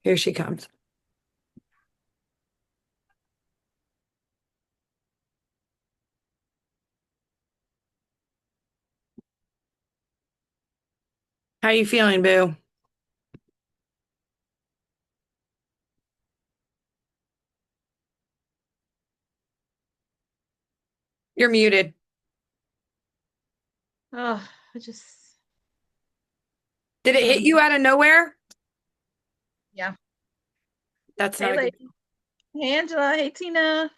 Here she comes. How you feeling, Boo? You're muted. Oh, I just Did it hit feeling, you out of nowhere? yeah. That's Hey, not a good. lady. Hey, Angela. Hey, Tina.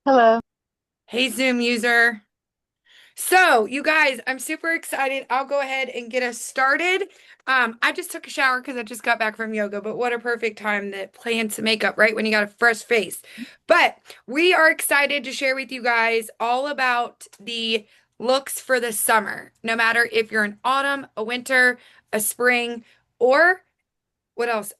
Hello. Hey, Zoom user. So, you guys, I'm super excited. I'll go ahead and get us started. I just took a shower because I just got back from yoga, but what a perfect time to plan some makeup, right? When you got a fresh face. But we are excited to share with you guys all about the looks for the summer, no matter if you're an autumn, a winter, a spring, or what else?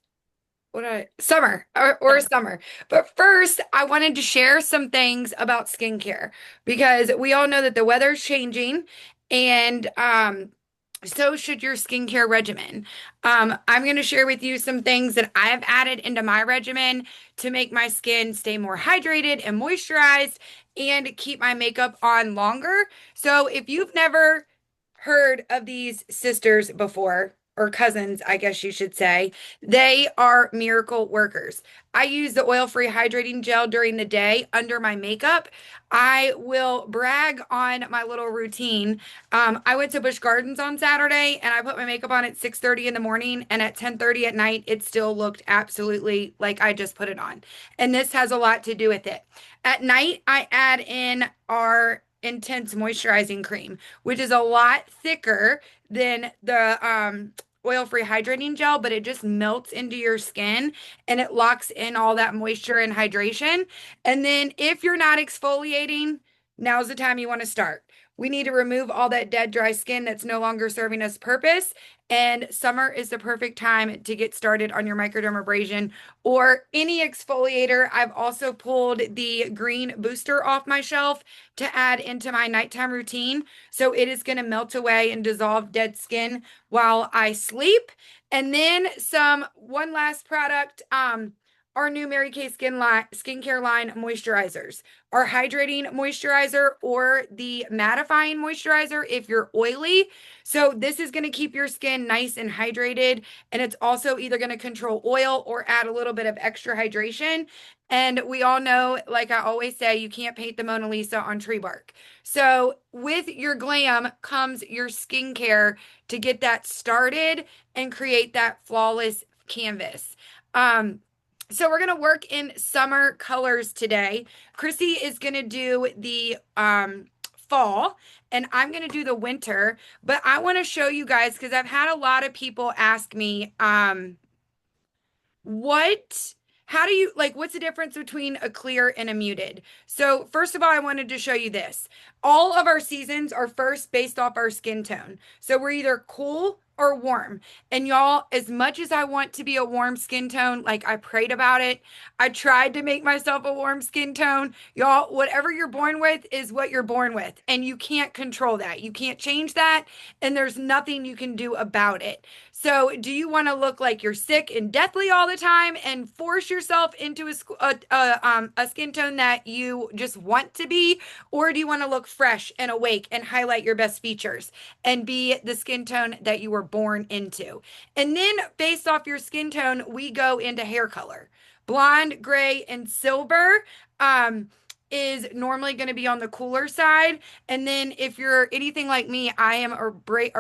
Summer or Summer. summer. But first, I wanted to share some things about skincare because we all know that the weather's changing and so should your skincare regimen. I'm going to share with you some things that I have added into my regimen to make my skin stay more hydrated and moisturized and keep my makeup on longer. So if you've never heard of these sisters before, or cousins, I guess you should say, they are miracle workers. I use the oil-free hydrating gel during the day under my makeup. I will brag on my little routine. I went to Busch Gardens on Saturday and I put my makeup on at 6:30 in the morning, and at 10:30 at night it still looked absolutely like I just put it on. And this has a lot to do with it. At night, I add in our intense moisturizing cream, which is a lot thicker than the oil-free hydrating gel, but it just melts into your skin and it locks in all that moisture and hydration. And then if you're not exfoliating, now's the time you want to start. We need to remove all that dead, dry skin that's no longer serving us purpose. And summer is the perfect time to get started on your microdermabrasion or any exfoliator. I've also pulled the green booster off my shelf to add into my nighttime routine. So it is going to melt away and dissolve dead skin while I sleep. And then one last product, our new Mary Kay skincare line moisturizers. Our hydrating moisturizer or the mattifying moisturizer if you're oily. So this is going to keep your skin nice and hydrated, and it's also either going to control oil or add a little bit of extra hydration. And we all know, like I always say, you can't paint the Mona Lisa on tree bark. So with your glam comes your skincare to get that started and create that flawless canvas. Um, so we're going to work in summer colors today. Chrissy is going to do the fall and I'm going to do the winter, but I want to show you guys because I've had a lot of people ask me what how do you like what's the difference between a clear and a muted? So first of all, I wanted to show you this. All of our seasons are first based off our skin tone. So we're either cool or warm. And y'all, as much as I want to be a warm skin tone, like I prayed about it, I tried to make myself a warm skin tone. Y'all, whatever you're born with is what you're born with, and you can't control that. You can't change that, and there's nothing you can do about it. So, do you want to look like you're sick and deathly all the time and force yourself into a skin tone that you just want to be? Or do you want to look fresh and awake and highlight your best features and be the skin tone that you were born into? And then, based off your skin tone, we go into hair color. Blonde, gray, and silver. Is normally going to be on the cooler side. And then if you're anything like me, I am a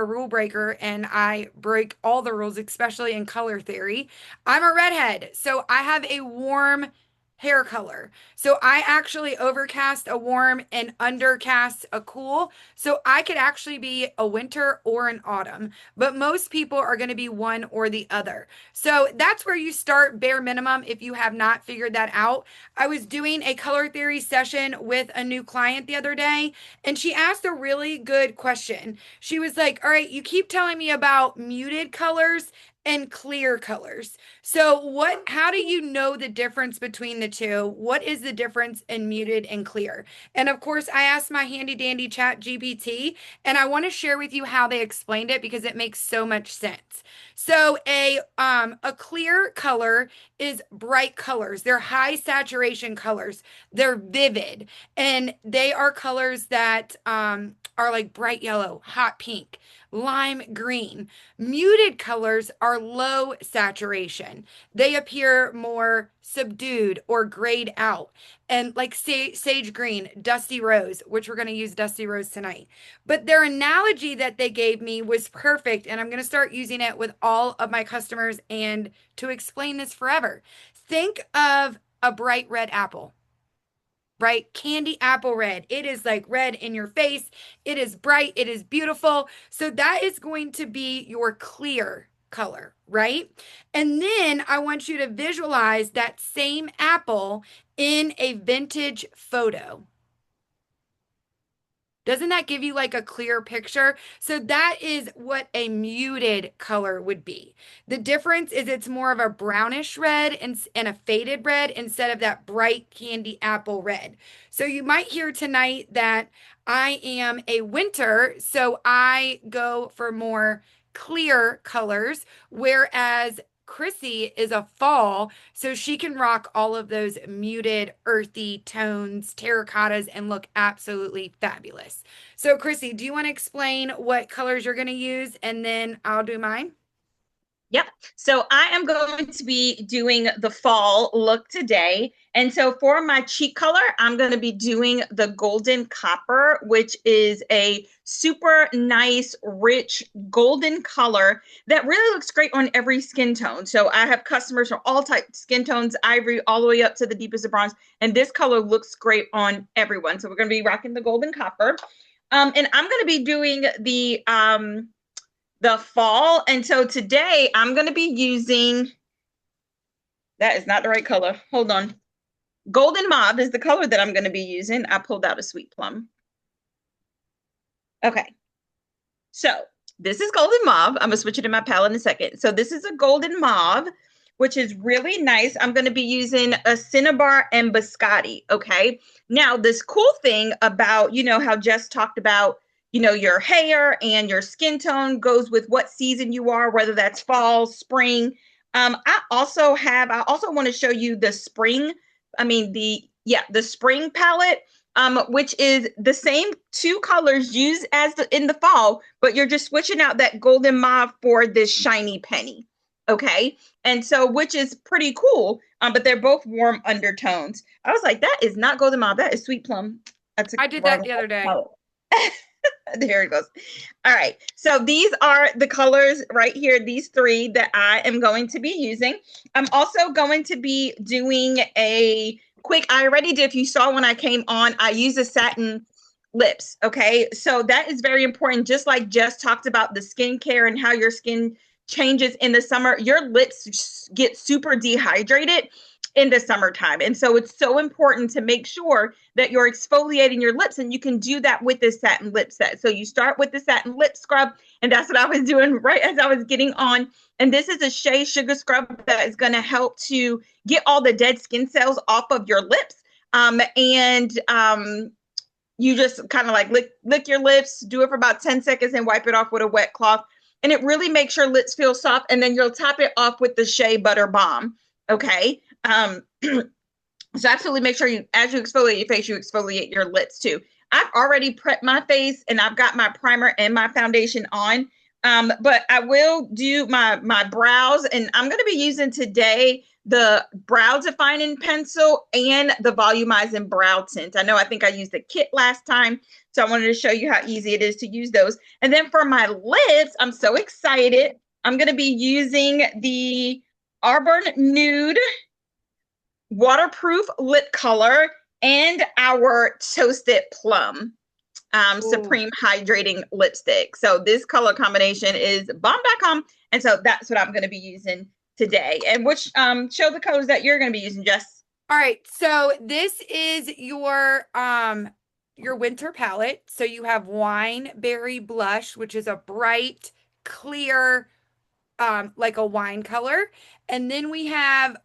rule breaker and I break all the rules, especially in color theory. I'm a redhead, so I have a warm hair color. So I actually overcast a warm and undercast a cool. So I could actually be a winter or an autumn, but most people are going to be one or the other. So that's where you start bare minimum if you have not figured that out. I was doing a color theory session with a new client the other day, and she asked a really good question. She was like, all right, you keep telling me about muted colors and clear colors. So how do you know the difference between the two? What is the difference in muted and clear? And of course, I asked my handy dandy chat GPT, and I want to share with you how they explained it because it makes so much sense. So a clear color is bright colors. They're high saturation colors. They're vivid, and they are colors that are like bright yellow, hot pink, lime green. Muted colors are low saturation. They appear more subdued or grayed out. And like sage green, dusty rose, which we're going to use dusty rose tonight. But their analogy that they gave me was perfect. And I'm going to start using it with all of my customers and to explain this forever. Think of a bright red apple, right? Candy apple red. It is like red in your face. It is bright. It is beautiful. So that is going to be your clear color, right? And then I want you to visualize that same apple in a vintage photo. Doesn't that give you like a clear picture? So that is what a muted color would be. The difference is it's more of a brownish red and a faded red instead of that bright candy apple red. So you might hear tonight that I am a winter, so I go for more clear colors, whereas Chrissy is a fall, so she can rock all of those muted, earthy tones, terracottas, and look absolutely fabulous. So, Chrissy, do you want to explain what colors you're going to use? And then I'll do mine. Yep. So I am going to be doing the fall look today. And so for my cheek color, I'm going to be doing the golden copper, which is a super nice, rich golden color that really looks great on every skin tone. So I have customers from all types skin tones, ivory, all the way up to the deepest of bronze. And this color looks great on everyone. So we're going to be rocking the golden copper. And I'm going to be doing the fall. And so today I'm going to be using, that is not the right color. Hold on. Golden Mauve is the color that I'm going to be using. I pulled out a sweet plum. Okay. So this is Golden Mauve. I'm going to switch it in my palette in a second. So this is a Golden Mauve, which is really nice. I'm going to be using a Cinnabar and Biscotti. Okay. Now, this cool thing about, how Jess talked about, your hair and your skin tone goes with what season you are, whether that's fall, spring. I also want to show you the spring. The spring palette, which is the same two colors used as in the fall, but you're just switching out that golden mauve for this shiny penny. Okay. And so, which is pretty cool. But they're both warm undertones. I was like, that is not golden mauve. That is sweet plum. That's a I did that wrong the other day. color. There it goes. All right. So these are the colors right here, these three that I am going to be using. I'm also going to be doing a quick, I already did, if you saw when I came on, I use a satin lips. Okay. So that is very important. Just like Jess talked about the skincare and how your skin changes in the summer, your lips get super dehydrated in the summertime. And so it's so important to make sure that you're exfoliating your lips, and you can do that with this satin lip set. So you start with the satin lip scrub, and that's what I was doing right as I was getting on. And this is a Shea Sugar Scrub that is going to help to get all the dead skin cells off of your lips. You just kind of like lick your lips, do it for about 10 seconds and wipe it off with a wet cloth. And it really makes your lips feel soft. And then you'll top it off with the Shea Butter Balm. Okay. So absolutely make sure as you exfoliate your face, you exfoliate your lips too. I've already prepped my face and I've got my primer and my foundation on. But I will do my brows, and I'm going to be using today the brow defining pencil and the volumizing brow tint. I think I used the kit last time, so I wanted to show you how easy it is to use those. And then for my lips, I'm so excited. I'm going to be using the Auburn Nude waterproof lip color and our Toasted Plum Supreme Hydrating Lipstick. So this color combination is bomb.com. And so that's what I'm going to be using today. And which show the colors that you're going to be using, Jess. All right. So this is your winter palette. So you have Wine Berry Blush, which is a bright, clear like a wine color. And then we have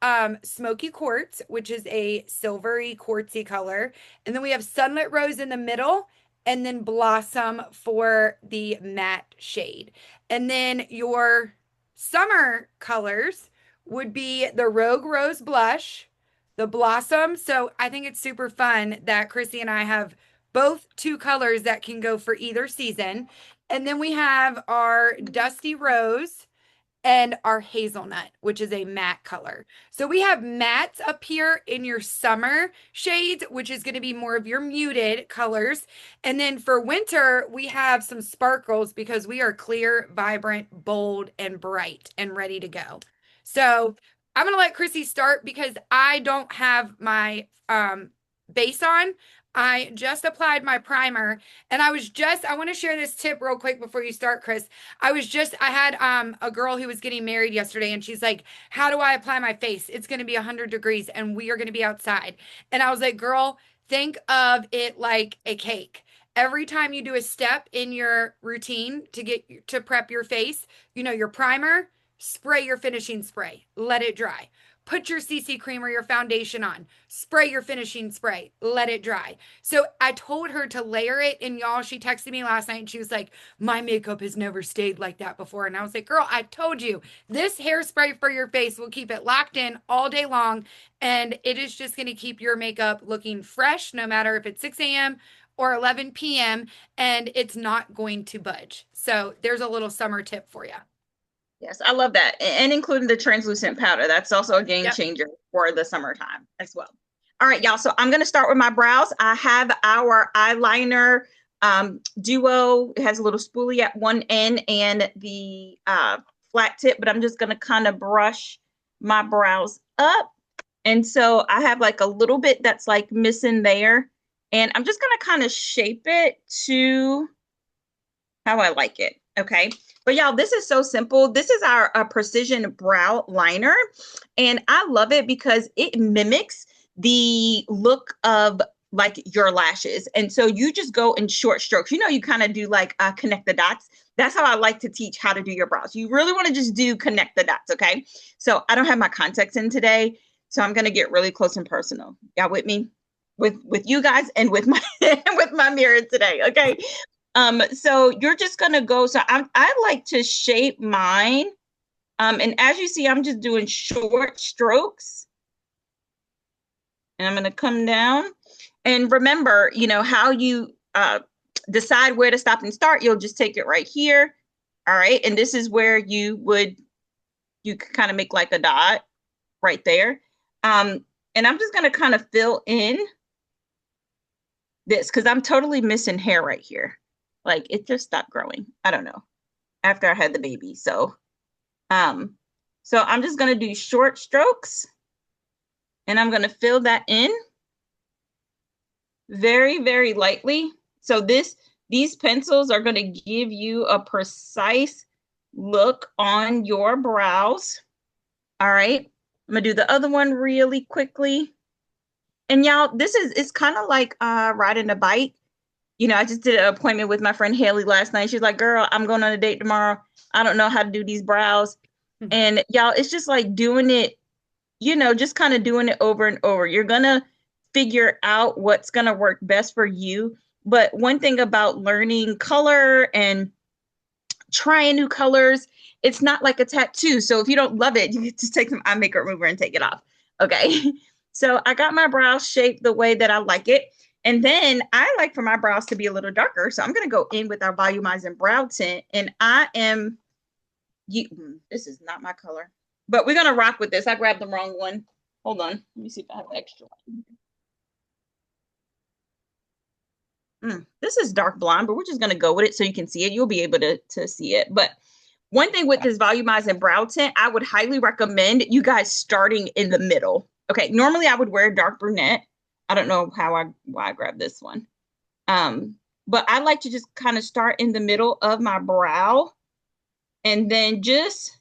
smoky quartz, which is a silvery quartzy color. And then we have sunlit rose in the middle, and then blossom for the matte shade. And then your summer colors would be the Rogue Rose Blush, the Blossom. So I think it's super fun that Chrissy and I have both two colors that can go for either season. And then we have our Dusty Rose and our hazelnut, which is a matte color. So we have mattes up here in your summer shades, which is going to be more of your muted colors. And then for winter, we have some sparkles because we are clear, vibrant, bold, and bright and ready to go. So I'm going to let Chrissy start because I don't have my base on. I just applied my primer and I want to share this tip real quick before you start, Chris. I had a girl who was getting married yesterday and she's like, "How do I apply my face? It's going to be 100 degrees and we are going to be outside." And I was like, "Girl, think of it like a cake. Every time you do a step in your routine to prep your face, your primer, spray your finishing spray, let it dry. Put your CC cream or your foundation on, spray your finishing spray, let it dry." So I told her to layer it, and y'all, she texted me last night and she was like, "My makeup has never stayed like that before." And I was like, "Girl, I told you, this hairspray for your face will keep it locked in all day long, and it is just going to keep your makeup looking fresh no matter if it's 6 a.m. or 11 p.m., and it's not going to budge." So there's a little summer tip for you. Yes, I love that. And including the translucent powder. That's also a game Yep. changer for the summertime as well. All right, y'all. So I'm going to start with my brows. I have our eyeliner duo. It has a little spoolie at one end and the flat tip, but I'm just going to kind of brush my brows up. And so I have like a little bit that's like missing there. And I'm just going to kind of shape it to how I like it. Okay. But y'all, this is so simple. This is our precision brow liner. And I love it because it mimics the look of like your lashes. And so you just go in short strokes. You kind of do like connect the dots. That's how I like to teach how to do your brows. You really want to just do connect the dots. Okay. So I don't have my contacts in today. So I'm going to get really close and personal. Y'all with me? With you guys and with my with my mirror today. Okay. So you're just gonna go. So I like to shape mine. And as you see, I'm just doing short strokes. And I'm gonna come down. And remember, how you decide where to stop and start, you'll just take it right here. All right. And this is where you could kind of make like a dot right there. And I'm just gonna kind of fill in this because I'm totally missing hair right here. Like it just stopped growing. I don't know. After I had the baby. So I'm just gonna do short strokes and I'm gonna fill that in very, very lightly. So these pencils are gonna give you a precise look on your brows. All right. I'm gonna do the other one really quickly. And y'all, it's kind of like riding a bike. I just did an appointment with my friend Haley last night. She's like, "Girl, I'm going on a date tomorrow. I don't know how to do these brows." And y'all, it's just like doing it, just kind of doing it over and over. You're going to figure out what's going to work best for you. But one thing about learning color and trying new colors, it's not like a tattoo. So if you don't love it, you just take some eye makeup remover and take it off. Okay. So I got my brows shaped the way that I like it. And then I like for my brows to be a little darker. So I'm going to go in with our volumizing brow tint. And this is not my color, but we're going to rock with this. I grabbed the wrong one. Hold on. Let me see if I have an extra one. This is dark blonde, but we're just going to go with it so you can see it. You'll be able to see it. But one thing with this volumizing brow tint, I would highly recommend you guys starting in the middle. Okay. Normally I would wear dark brunette. I don't know why I grabbed this one. But I like to just kind of start in the middle of my brow and then just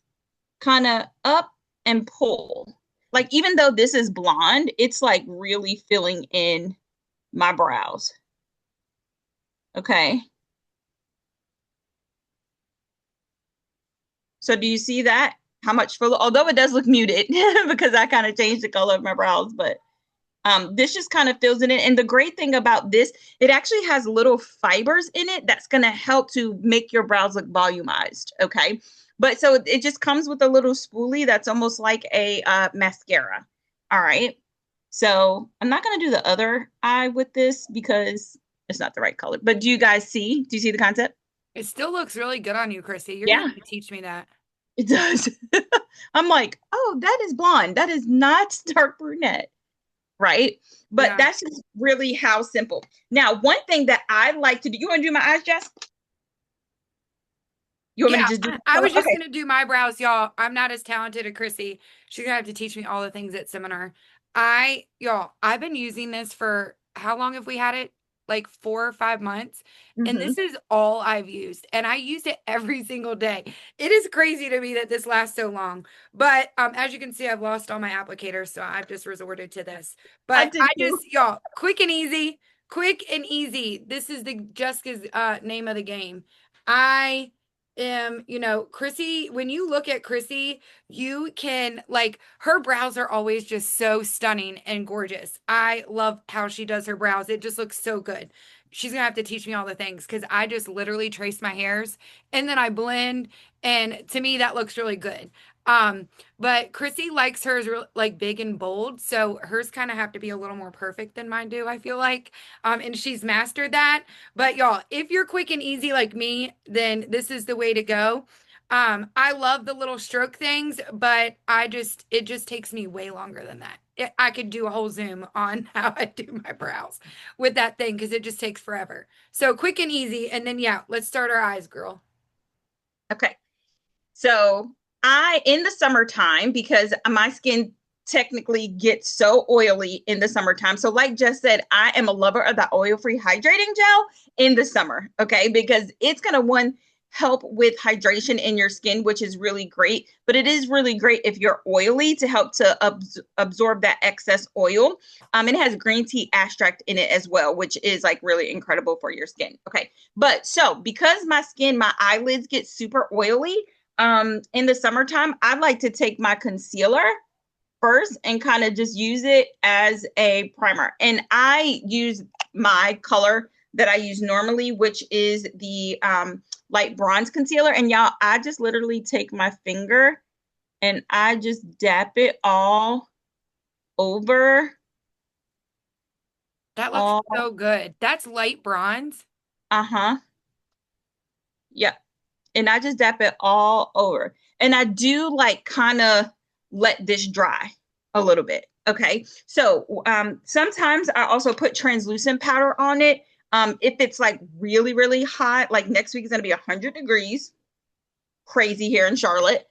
kind of up and pull. Like, even though this is blonde, it's like really filling in my brows. Okay. So do you see that? How much fuller, although it does look muted because I kind of changed the color of my brows, but this just kind of fills it in. And the great thing about this, it actually has little fibers in it that's going to help to make your brows look volumized. Okay. But so it just comes with a little spoolie that's almost like a mascara. All right. So I'm not going to do the other eye with this because it's not the right color. But do you guys see? Do you see the concept? It still looks really good on you, Chrissy. You're gonna Yeah, have to teach me that. it does. I'm like, oh, that is blonde. That is not dark brunette. Right? But Yeah. that's just really how simple. Now, one thing that I like to do, you want to do my eyes, Jess? You want me Yeah, to just do I color? was just Okay. gonna do my brows, y'all. I'm not as talented as Chrissy. She's gonna have to teach me all the things at seminar. Y'all, I've been using this for how long have we had it? Like 4 or 5 months. And Mm-hmm. this is all I've used. And I use it every single day. It is crazy to me that this lasts so long. But as you can see, I've lost all my applicators, so I've just resorted to this. I But did I too. just, y'all, quick and easy. Quick and easy. This is the Jessica's name of the game. I Chrissy, when you look at Chrissy, you can like her brows are always just so stunning and gorgeous. I love how she does her brows. It just looks so good. She's gonna have to teach me all the things because I just literally trace my hairs and then I blend, and to me that looks really good. Um, but Chrissy likes hers like big and bold, so hers kind of have to be a little more perfect than mine do, I feel like. And she's mastered that. But y'all, if you're quick and easy like me, then this is the way to go. I love the little stroke things, but it just takes me way longer than that. I could do a whole Zoom on how I do my brows with that thing because it just takes forever. So quick and easy, and then yeah, let's start our eyes, girl. Okay. So in the summertime, because my skin technically gets so oily in the summertime. So, like Jess said, I am a lover of the oil-free hydrating gel in the summer. Okay, because it's gonna one help with hydration in your skin, which is really great. But it is really great if you're oily to help to absorb that excess oil. It has green tea extract in it as well, which is like really incredible for your skin. Okay, but so because my eyelids get super oily in the summertime, I like to take my concealer first and kind of just use it as a primer. And I use my color that I use normally, which is the light bronze concealer. And y'all, I just literally take my finger and I just dap it all over That looks all. so good. That's light bronze. Uh-huh. Yep. And I just dap it all over. And I do like kind of let this dry a little bit. Okay. So sometimes I also put translucent powder on it. If it's like really, really hot, like next week is going to be 100 degrees, crazy here in Charlotte.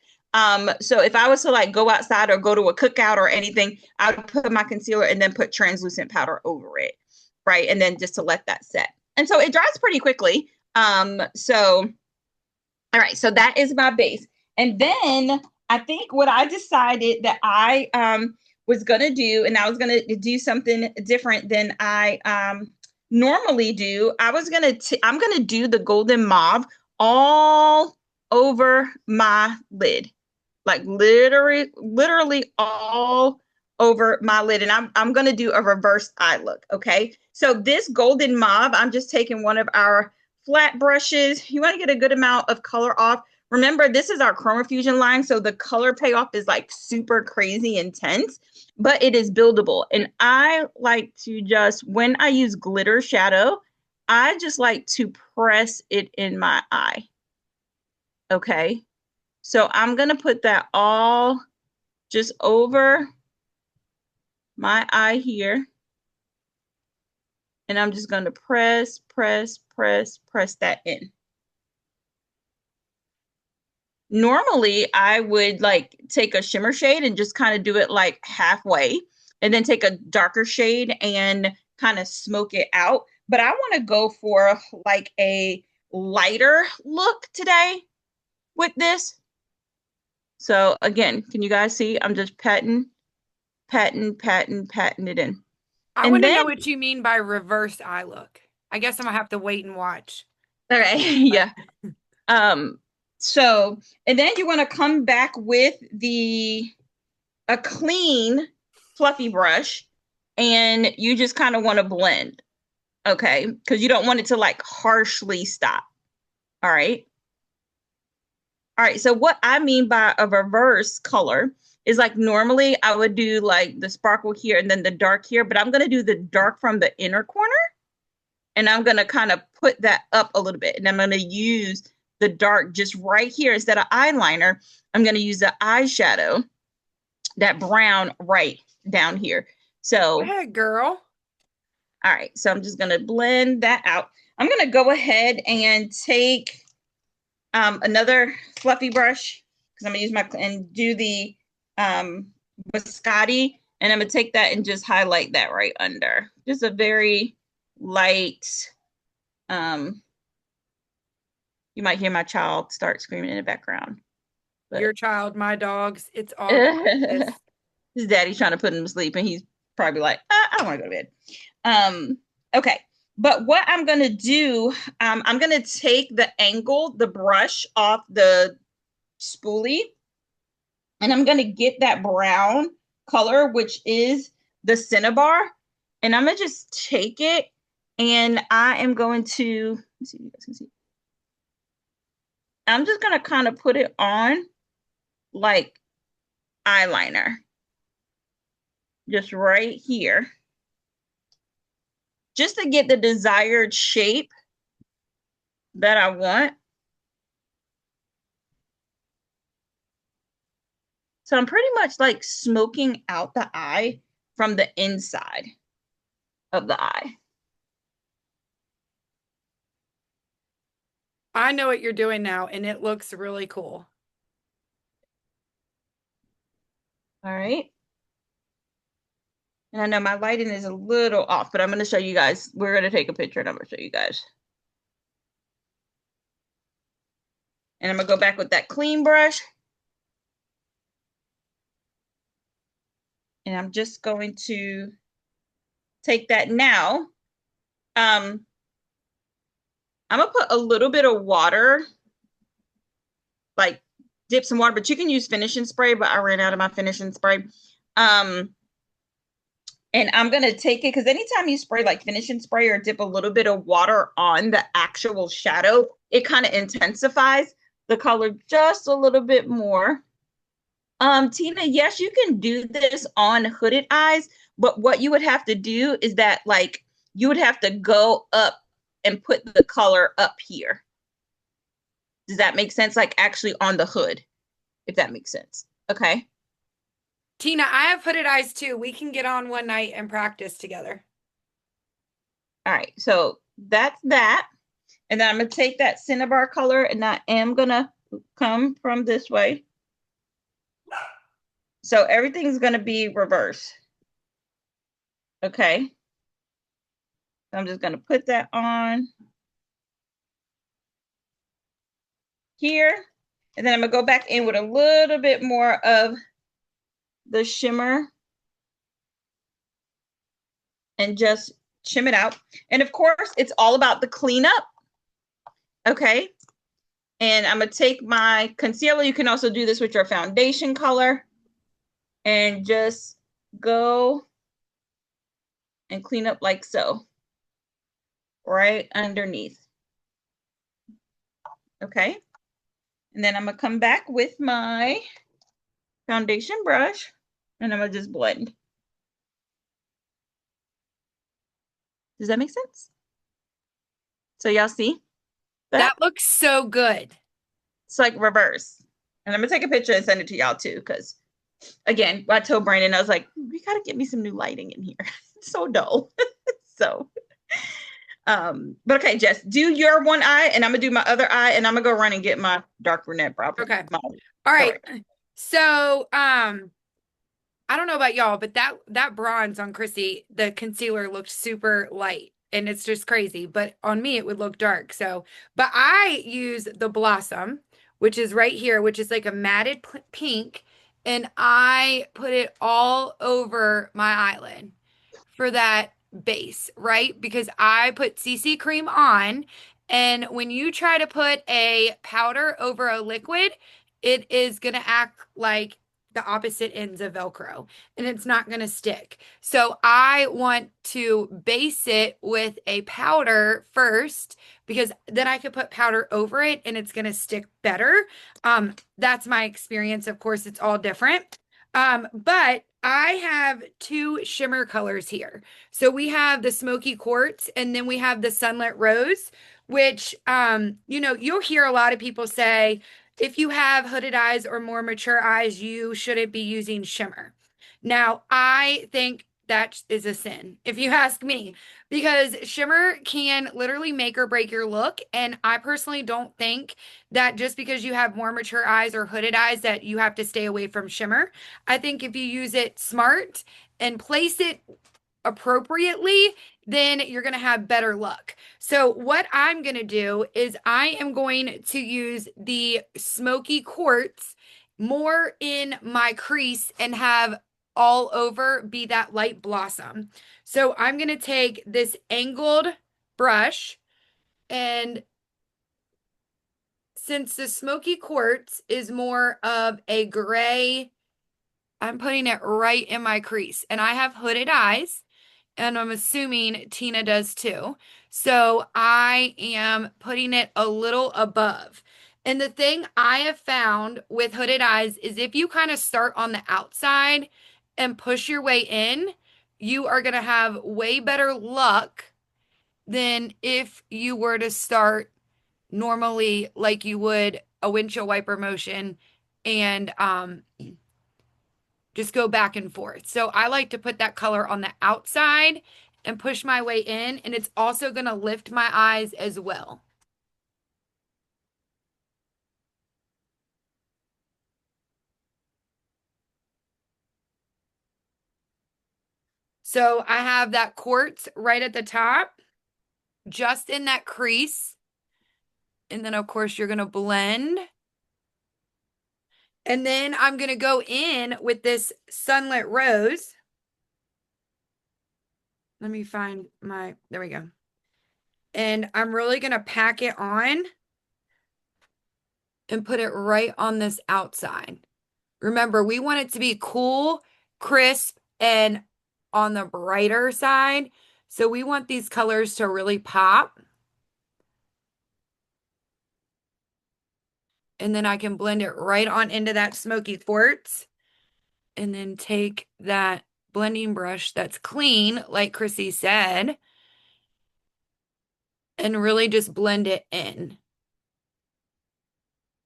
So if I was to like go outside or go to a cookout or anything, I would put my concealer and then put translucent powder over it. Right. And then just to let that set. And so it dries pretty quickly. So all right, so that is my base. And then I think what I decided that I was gonna do, and I was gonna do something different than I normally do. I'm gonna do the golden mauve all over my lid, like literally all over my lid. And I'm gonna do a reverse eye look. Okay, so this golden mauve, I'm just taking one of our flat brushes. You want to get a good amount of color off. Remember, this is our Chroma Fusion line, so the color payoff is like super crazy intense, but it is buildable. And I like to just, when I use glitter shadow, I just like to press it in my eye. Okay. So I'm going to put that all just over my eye here. And I'm just going to press that in. Normally I would like take a shimmer shade and just kind of do it like halfway and then take a darker shade and kind of smoke it out. But I want to go for like a lighter look today with this. So again, can you guys see? I'm just patting it in. I And want to then, know what you mean by reverse eye look. I guess I'm gonna have to wait and watch. okay, yeah. Um, So, and then you want to come back with the a clean fluffy brush and you just kind of want to blend, okay? Because you don't want it to like harshly stop. All right. All right. So what I mean by a reverse color is like normally I would do like the sparkle here and then the dark here, but I'm going to do the dark from the inner corner and I'm going to kind of put that up a little bit. And I'm going to use the dark just right here instead of eyeliner. I'm going to use the eyeshadow, that brown right down here. Go So, ahead, girl. all right. So I'm just going to blend that out. I'm going to go ahead and take another fluffy brush because I'm going to use my and do the um, biscotti. And I'm going to take that and just highlight that right under. Just a very light, um, you might hear my child start screaming in the background. Your But child, my dogs, it's all good. his This. daddy's trying to put him to sleep and he's probably like, I don't want to go to bed. Okay. But what I'm going to do, I'm going to take the angle, the brush off the spoolie, and I'm going to get that brown color, which is the cinnabar. And I'm going to just take it and I am going to, let's see if you guys can see. I'm just going to kind of put it on like eyeliner, just right here, just to get the desired shape that I want. So I'm pretty much like smoking out the eye from the inside of the eye. I know what you're doing now, and it looks really cool. All right. And I know my lighting is a little off, but I'm going to show you guys. We're going to take a picture and I'm going to show you guys. And I'm going to go back with that clean brush. And I'm just going to take that now. I'm going to put a little bit of water, like dip some water, but you can use finishing spray, but I ran out of my finishing spray. And I'm going to take it because anytime you spray like finishing spray or dip a little bit of water on the actual shadow, it kind of intensifies the color just a little bit more. Tina, yes, you can do this on hooded eyes, but what you would have to do is that like you would have to go up and put the color up here. Does that make sense? Like actually on the hood, if that makes sense. Okay. Tina, I have hooded eyes too. We can get on one night and practice together. All right. So that's that. And then I'm going to take that cinnabar color and I am going to come from this way. So everything's going to be reverse. Okay. So I'm just going to put that on here. And then I'm going to go back in with a little bit more of the shimmer and just shim it out. And of course, it's all about the cleanup. Okay. And I'm going to take my concealer. You can also do this with your foundation color and just go and clean up like so, right underneath. Okay. And then I'm going to come back with my foundation brush and I'm going to just blend. Does that make sense? So y'all see that? That looks so good. It's like reverse. And I'm going to take a picture and send it to y'all too because again, I told Brandon, I was like, we got to get me some new lighting in here. It's so dull. So, but okay, Jess, do your one eye and I'm gonna do my other eye and I'm gonna go run and get my dark brunette problem. Okay. My All right. correct. So, I don't know about y'all, but that bronze on Chrissy, the concealer looked super light and it's just crazy. But on me, it would look dark. So, but I use the Blossom, which is right here, which is like a matted pink, and I put it all over my eyelid for that base, right? Because I put CC cream on And when you try to put a powder over a liquid, it is going to act like the opposite ends of Velcro and it's not going to stick. So I want to base it with a powder first because then I could put powder over it and it's going to stick better. That's my experience. Of course, it's all different. But I have two shimmer colors here. So we have the smoky quartz and then we have the sunlit rose, which you'll hear a lot of people say if you have hooded eyes or more mature eyes, you shouldn't be using shimmer. Now, I think that is a sin, if you ask me, because shimmer can literally make or break your look. And I personally don't think that just because you have more mature eyes or hooded eyes that you have to stay away from shimmer. I think if you use it smart and place it appropriately, then you're going to have better luck. So, what I'm going to do is I am going to use the smoky quartz more in my crease and have all over be that light blossom. So, I'm going to take this angled brush, and since the smoky quartz is more of a gray, I'm putting it right in my crease. And I have hooded eyes, and I'm assuming Tina does too. So I am putting it a little above. And the thing I have found with hooded eyes is if you kind of start on the outside and push your way in, you are going to have way better luck than if you were to start normally like you would a windshield wiper motion and just go back and forth. So I like to put that color on the outside and push my way in, and it's also going to lift my eyes as well. So I have that quartz right at the top, just in that crease. And then, of course, you're going to blend. And then I'm going to go in with this sunlit rose. Let me find there we go. And I'm really going to pack it on and put it right on this outside. Remember, we want it to be cool, crisp, and on the brighter side. So we want these colors to really pop. And then I can blend it right on into that smoky quartz. And then take that blending brush that's clean, like Chrissy said, and really just blend it in.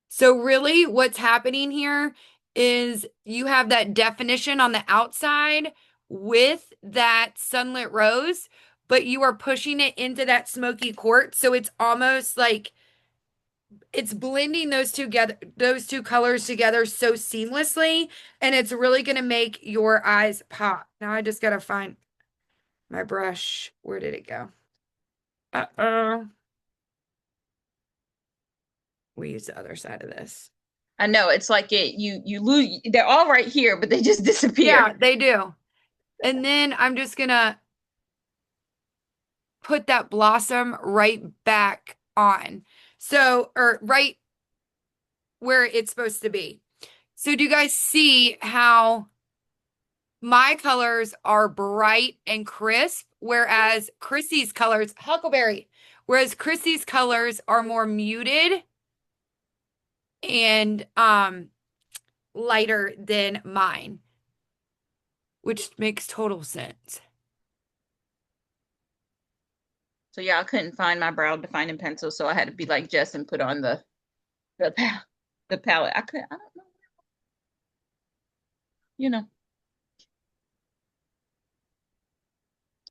So really what's happening here is you have that definition on the outside with that sunlit rose, but you are pushing it into that smoky quartz. So it's almost like it's blending those two colors together so seamlessly, and it's really going to make your eyes pop. Now I just got to find my brush. Where did it go? Uh-oh. We use the other side of this. I know it's like you lose. They're all right here, but they just disappear. Yeah, they do. And then I'm just gonna put that blossom right back on. So, or right where it's supposed to be. So do you guys see how my colors are bright and crisp, whereas Chrissy's colors, Huckleberry, whereas Chrissy's colors are more muted and lighter than mine, which makes total sense. So yeah, I couldn't find my brow defining pencil, so I had to be like Jess and put on the the palette. I don't know, you know.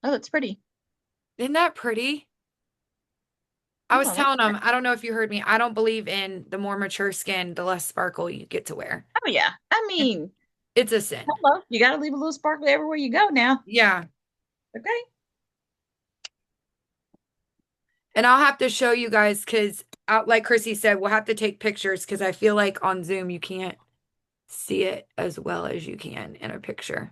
Oh, it's pretty. Isn't that pretty? I Oh, was I like telling them, that. I don't know if you heard me. I don't believe in the more mature skin, the less sparkle you get to wear. Oh yeah. I It- mean, It's a sin. hello. You got to leave a little sparkle everywhere you go now. Yeah. Okay. And I'll have to show you guys because, like Chrissy said, we'll have to take pictures because I feel like on Zoom you can't see it as well as you can in a picture.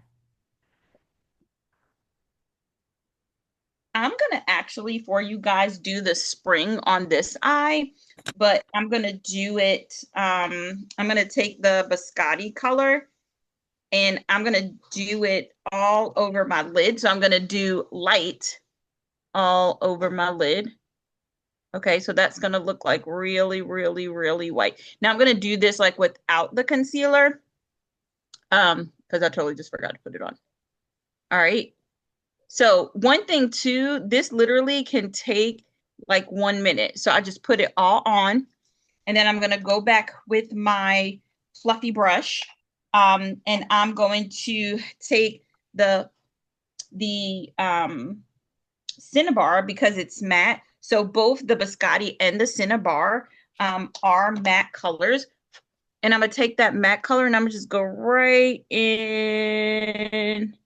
I'm gonna actually for you guys do the spring on this eye, but I'm gonna do it. I'm gonna take the biscotti color and I'm gonna do it all over my lid. So I'm gonna do light all over my lid. Okay, so that's gonna look like really, really, really white. Now I'm gonna do this like without the concealer, because I totally just forgot to put it on. All right. So one thing too, this literally can take like 1 minute. So I just put it all on, and then I'm gonna go back with my fluffy brush, and I'm going to take the Cinnabar because it's matte. So both the Biscotti and the Cinnabar are matte colors. And I'm gonna take that matte color and I'm gonna just go right in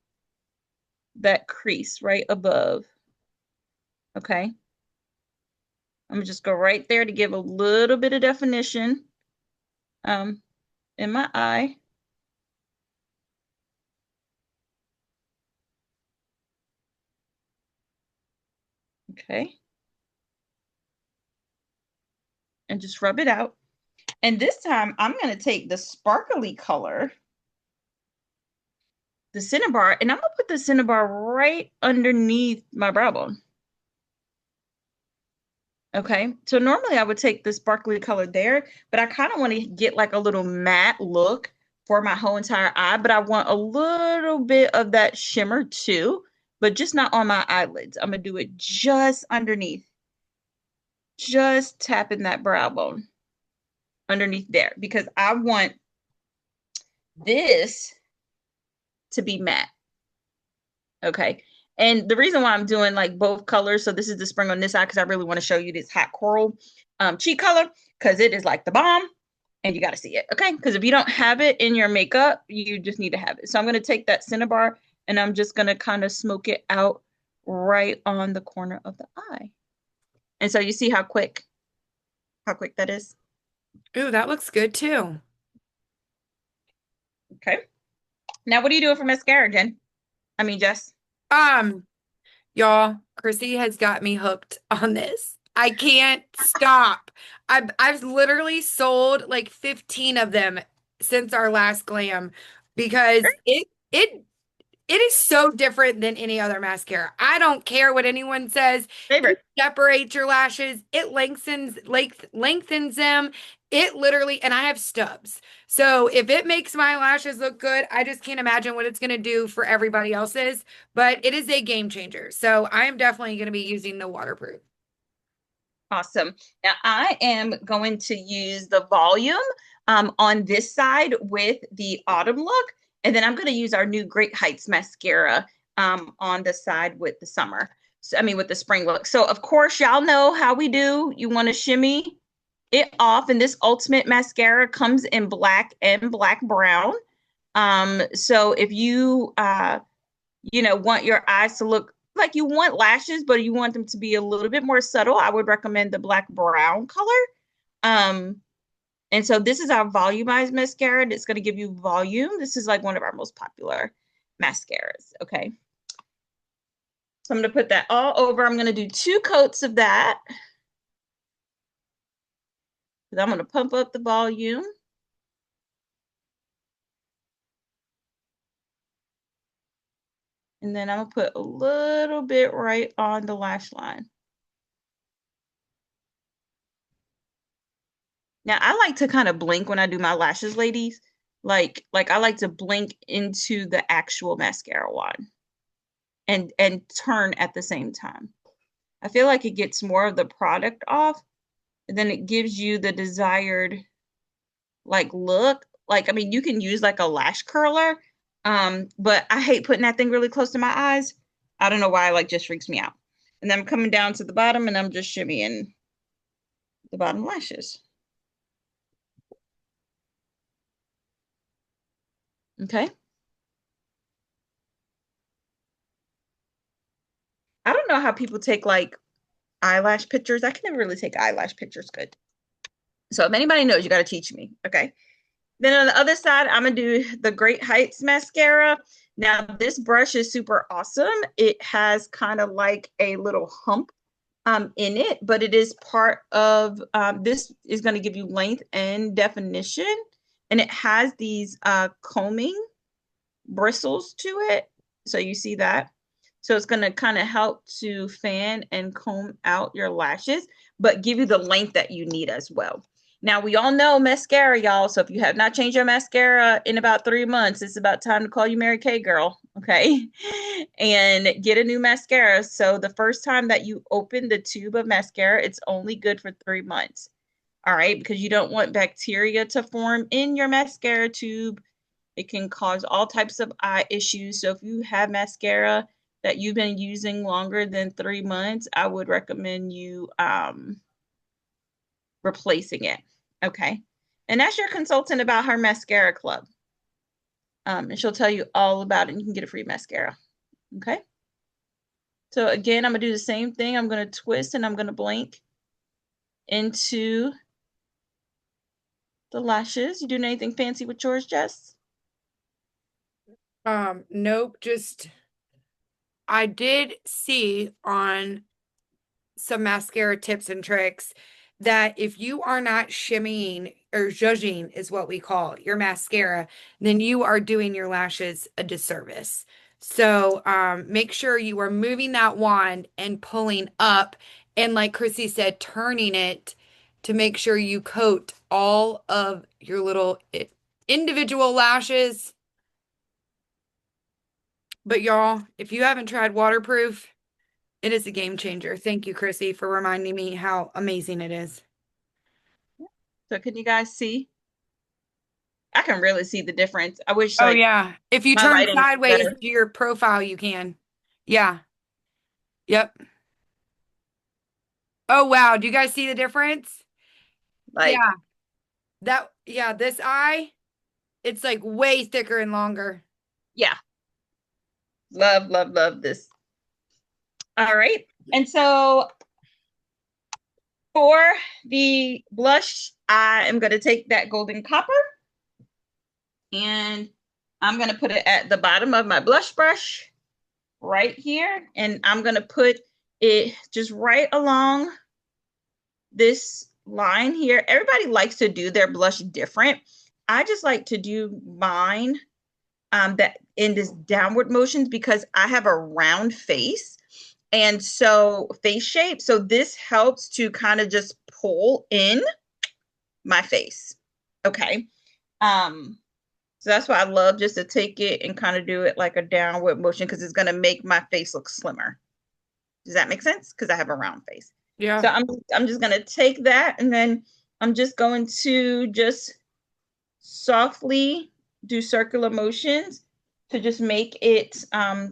that crease right above. Okay. I'm gonna just go right there to give a little bit of definition um, in my eye. Okay. And just rub it out. And this time I'm gonna take the sparkly color, the Cinnabar, and I'm gonna put the Cinnabar right underneath my brow bone. Okay, so normally I would take the sparkly color there, but I kind of want to get like a little matte look for my whole entire eye, but I want a little bit of that shimmer too, but just not on my eyelids. I'm gonna do it just underneath, just tapping that brow bone underneath there because I want this to be matte. Okay. And the reason why I'm doing like both colors, so this is the spring on this side because I really want to show you this hot coral cheek color because it is like the bomb and you got to see it. Okay. Because if you don't have it in your makeup, you just need to have it. So I'm going to take that Cinnabar and I'm just going to kind of smoke it out right on the corner of the eye. And so you see how quick that is. Ooh, that looks good too. Okay. Now, what are you doing for mascara, Jen? I mean, Jess. Um, Y'all, Chrissy has got me hooked on this. I can't stop. I've literally sold like 15 of them since our last glam because it is so different than any other mascara. I don't care what anyone says. It Favorite. separates your lashes. It lengthens them. It literally, and I have stubs. So if it makes my lashes look good, I just can't imagine what it's going to do for everybody else's. But it is a game changer. So I am definitely going to be using the waterproof. Awesome. Now I am going to use the volume on this side with the autumn look, and then I'm going to use our new Great Heights mascara on the side with the summer. So, I mean, with the spring look. So, of course, y'all know how we do. You want to shimmy it off, and this Ultimate mascara comes in black and black brown. So if you want your eyes to look like you want lashes, but you want them to be a little bit more subtle, I would recommend the black brown color. Um, and so this is our volumized mascara. It's going to give you volume. This is like one of our most popular mascaras. Okay. So I'm going to put that all over. I'm going to do 2 coats of that. I'm going to pump up the volume. And then I'm going to put a little bit right on the lash line. Now I like to kind of blink when I do my lashes, ladies. Like I like to blink into the actual mascara wand and turn at the same time. I feel like it gets more of the product off, and then it gives you the desired like look. Like I mean, you can use like a lash curler, but I hate putting that thing really close to my eyes. I don't know why, like just freaks me out. And then I'm coming down to the bottom and I'm just shimmying the bottom lashes. Okay. I don't know how people take like eyelash pictures. I can never really take eyelash pictures good. So if anybody knows, you got to teach me. Okay. Then on the other side, I'm going to do the Great Heights mascara. Now, this brush is super awesome. It has kind of like a little hump in it, but it is part of this is going to give you length and definition. And it has these combing bristles to it. So you see that? So it's going to kind of help to fan and comb out your lashes, but give you the length that you need as well. Now, we all know mascara, y'all. So if you have not changed your mascara in about 3 months, it's about time to call you Mary Kay girl, okay? And get a new mascara. So the first time that you open the tube of mascara, it's only good for 3 months. All right, because you don't want bacteria to form in your mascara tube. It can cause all types of eye issues. So if you have mascara that you've been using longer than 3 months, I would recommend you replacing it. Okay. And ask your consultant about her mascara club. And she'll tell you all about it. And you can get a free mascara. Okay. So again, I'm going to do the same thing. I'm going to twist and I'm going to blink into the lashes. You doing anything fancy with yours, Jess? Nope, just I did see on some mascara tips and tricks that if you are not shimmying or zhuzhing is what we call your mascara, then you are doing your lashes a disservice. So make sure you are moving that wand and pulling up and like Chrissy said, turning it to make sure you coat all of your little individual lashes. But y'all, if you haven't tried waterproof, it is a game changer. Thank you, Chrissy, for reminding me how amazing it is. So can you guys see? I can really see the difference. I wish Oh, like yeah. If you my turn lighting was sideways better. to your profile, you can. Yeah. Yep. Oh, wow. Do you guys see the difference? Yeah. Like, Yeah, this eye, it's like way thicker and longer. yeah, love, love, love this. All right. And so for the blush, I am going to take that golden copper and I'm going to put it at the bottom of my blush brush right here. And I'm going to put it just right along this line here. Everybody likes to do their blush different. I just like to do mine that in this downward motions because I have a round face. And so face shape. So this helps to kind of just pull in my face. Okay. Um, so that's why I love just to take it and kind of do it like a downward motion because it's going to make my face look slimmer. Does that make sense? Because I have a round face. Yeah. So I'm just going to take that and then I'm just going to just softly do circular motions to just make it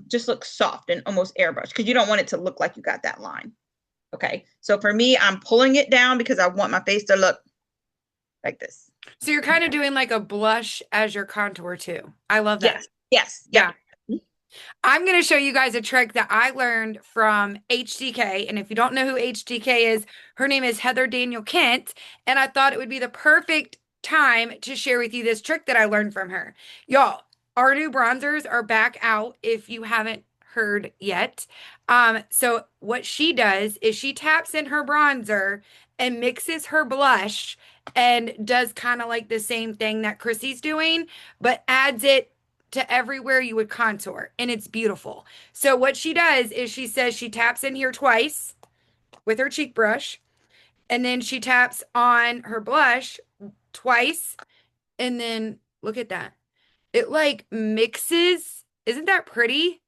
just look soft and almost airbrush because you don't want it to look like you got that line. Okay. So for me, I'm pulling it down because I want my face to look like this. So you're kind of doing like a blush as your contour too. I love that. Yes. Yes. Yep. Yeah. I'm going to show you guys a trick that I learned from HDK. And if you don't know who HDK is, her name is Heather Daniel Kent. And I thought it would be the perfect time to share with you this trick that I learned from her. Y'all, our new bronzers are back out if you haven't heard yet. So what she does is she taps in her bronzer and mixes her blush and does kind of like the same thing that Chrissy's doing, but adds it to everywhere you would contour, and it's beautiful. So what she does is she says she taps in here twice with her cheek brush, and then she taps on her blush twice, and then look at that. It like mixes. Isn't that pretty?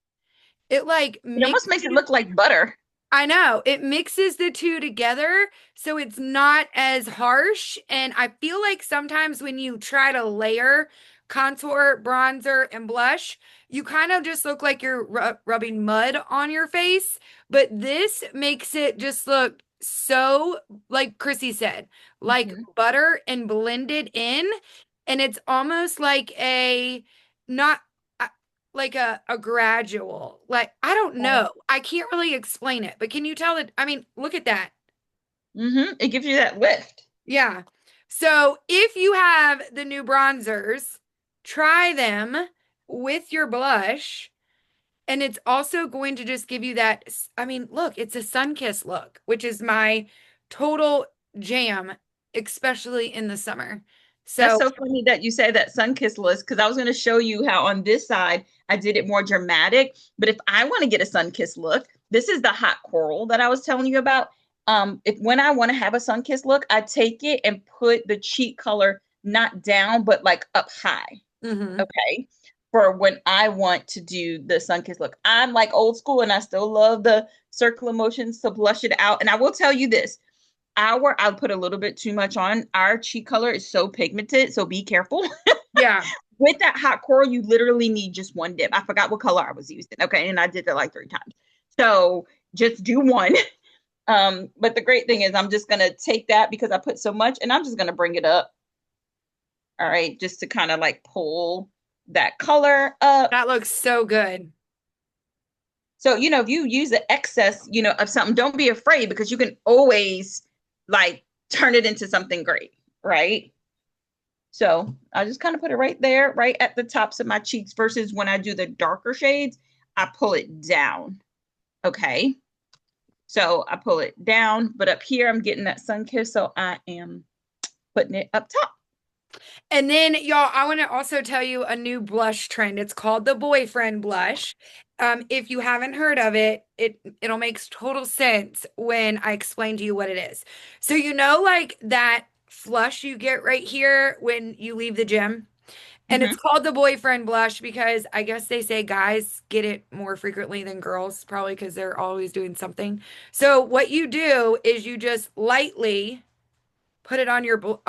It like It almost mixes. makes it look like butter. I know. It mixes the two together so it's not as harsh. And I feel like sometimes when you try to layer contour, bronzer, and blush, you kind of just look like you're rubbing mud on your face. But this makes it just look so, like Chrissy said, like Mhm. butter and blended in. And it's almost like a not like a gradual. Like I don't know. I can't really explain it, but can you tell it? I mean, look at that. It gives you that lift. Yeah. So if you have the new bronzers, try them. with your blush. And it's also going to just give you that. I mean, look, it's a sun-kissed look, which is my total jam, especially in the summer. That's So, so funny that you say that sun kiss list because I was going to show you how on this side I did it more dramatic. But if I want to get a sun kiss look, this is the hot coral that I was telling you about. If when I want to have a sun kiss look, I take it and put the cheek color not down, but like up high. mhm. Okay. For when I want to do the sun kiss look, I'm like old school and I still love the circular motions to blush it out. And I will tell you this, I'll put a little bit too much on. Our cheek color is so pigmented, so be careful. Yeah. With that hot coral, you literally need just one dip. I forgot what color I was using. Okay, and I did that like 3 times. So just do one. But the great thing is I'm just gonna take that because I put so much and I'm just gonna bring it up. All right, just to kind of like pull that color up. That looks so good. So, if you use the excess, of something, don't be afraid because you can always like turn it into something great, right? So I just kind of put it right there, right at the tops of my cheeks versus when I do the darker shades, I pull it down. Okay. So I pull it down, but up here I'm getting that sun kiss. So I am putting it up top. And then, y'all, I want to also tell you a new blush trend. It's called the boyfriend blush. If you haven't heard of it, it'll make total sense when I explain to you what it is. So like that flush you get right here when you leave the gym? And it's Mm-hmm. called the boyfriend blush because I guess they say guys get it more frequently than girls, probably because they're always doing something. So what you do is you just lightly put it on your brush,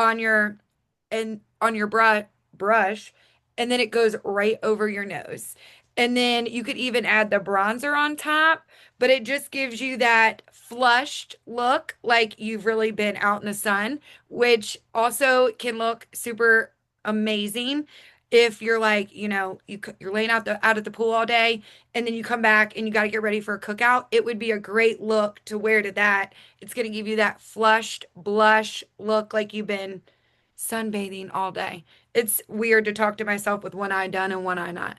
and then it goes right over your nose. And then you could even add the bronzer on top, but it just gives you that flushed look like you've really been out in the sun, which also can look super amazing if you're like, you're laying out at the pool all day and then you come back and you got to get ready for a cookout. It would be a great look to wear to that. It's going to give you that flushed blush look like you've been sunbathing all day. It's weird to talk to myself with one eye done and one eye not.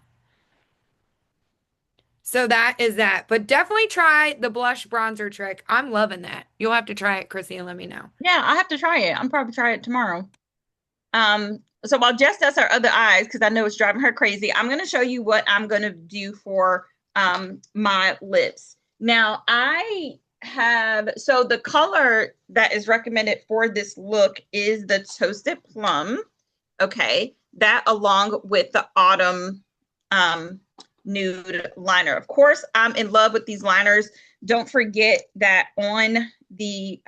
So that is that. But definitely try the blush bronzer trick. I'm loving that. You'll have to try it, Chrissy, and let me know. Yeah, I have to try it. I'm probably try it tomorrow. So while Jess does her other eyes, because I know it's driving her crazy, I'm going to show you what I'm going to do for my lips. Now, so the color that is recommended for this look is the Toasted Plum. Okay, that along with the Autumn Nude liner. Of course, I'm in love with these liners. Don't forget that on the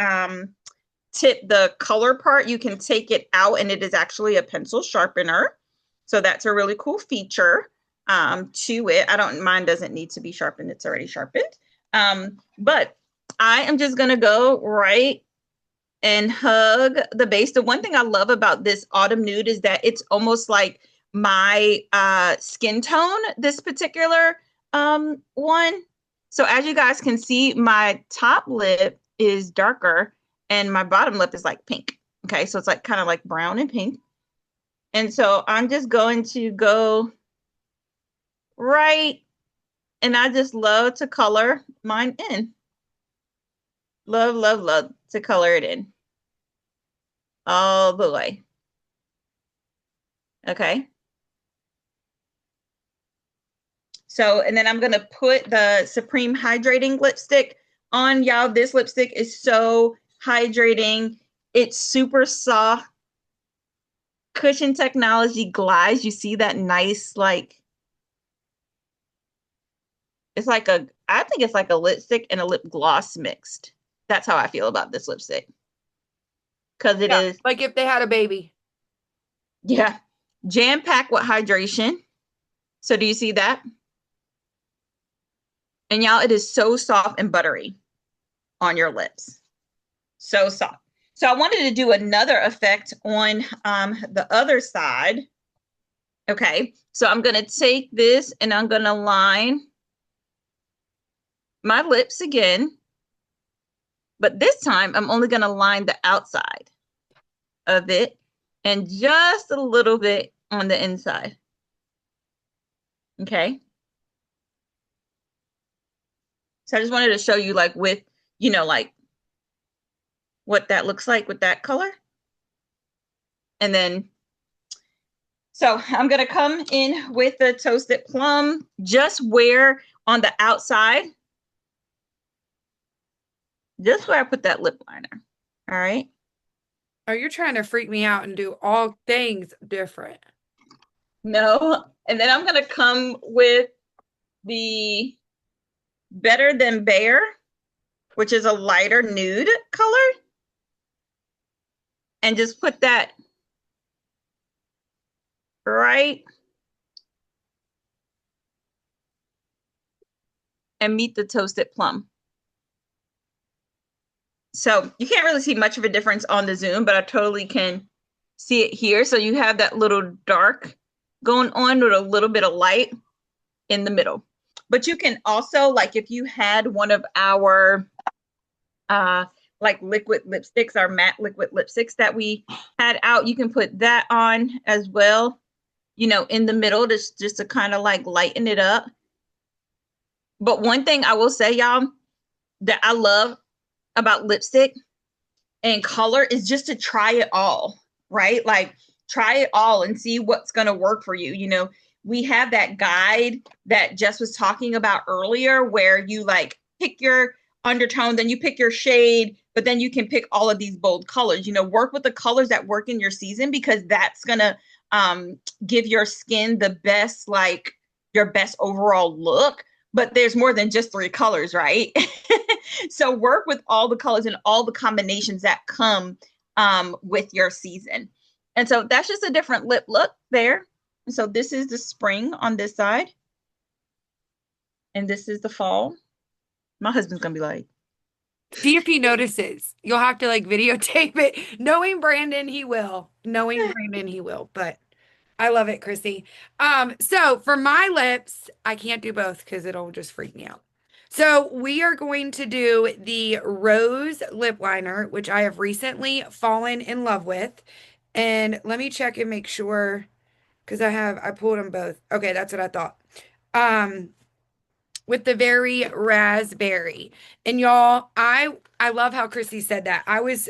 tip, the color part, you can take it out and it is actually a pencil sharpener. So that's a really cool feature to it. Mine doesn't need to be sharpened. It's already sharpened. But I am just going to go right and hug the base. The one thing I love about this Autumn Nude is that it's almost like my skin tone, this particular one. So as you guys can see, my top lip is darker and my bottom lip is like pink. Okay, so it's like kind of like brown and pink. And so I'm just going to go right, and I just love to color mine in. Love, love, love to color it in all the way. Okay. So, and then I'm going to put the Supreme Hydrating Lipstick on. Y'all, this lipstick is so hydrating. It's super soft. Cushion technology glides. You see that nice, like, I think it's like a lipstick and a lip gloss mixed. That's how I feel about this lipstick. Because it Yeah. is, Like if they had a baby. yeah, jam packed with hydration. So, do you see that? And y'all, it is so soft and buttery on your lips. So soft. So I wanted to do another effect on the other side. Okay, so I'm going to take this and I'm going to line my lips again. But this time I'm only going to line the outside of it and just a little bit on the inside. Okay. So I just wanted to show you like with, like what that looks like with that color. And then, so I'm going to come in with the toasted plum, just where on the outside, just where I put that lip liner. All right. Oh, you're trying to freak me out and do all things different. No. And then I'm going to come with the Better Than Bare, which is a lighter nude color, and just put that right and meet the toasted plum. So you can't really see much of a difference on the Zoom, but I totally can see it here. So you have that little dark going on with a little bit of light in the middle. But you can also, like if you had one of our uh like liquid lipsticks, our matte liquid lipsticks that we had out, you can put that on as well, in the middle, just to kind of like lighten it up. But one thing I will say, y'all, that I love about lipstick and color is just to try it all, right? Like try it all and see what's going to work for you. We have that guide that Jess was talking about earlier where you like pick your undertone, then you pick your shade, but then you can pick all of these bold colors. Work with the colors that work in your season because that's going to give your skin the best, like your best overall look. But there's more than just three colors, right? So work with all the colors and all the combinations that come with your season. And so that's just a different lip look there. And so this is the spring on this side. And this is the fall. My husband's going to be like, See if he notices. You'll have to like videotape it. Knowing Brandon, he will. Knowing Brandon, he will. But I love it, Chrissy. So for my lips, I can't do both because it'll just freak me out. So we are going to do the rose lip liner, which I have recently fallen in love with. And let me check and make sure because I pulled them both. Okay, that's what I thought. Um, with the very raspberry. And y'all, I love how Chrissy said that. I was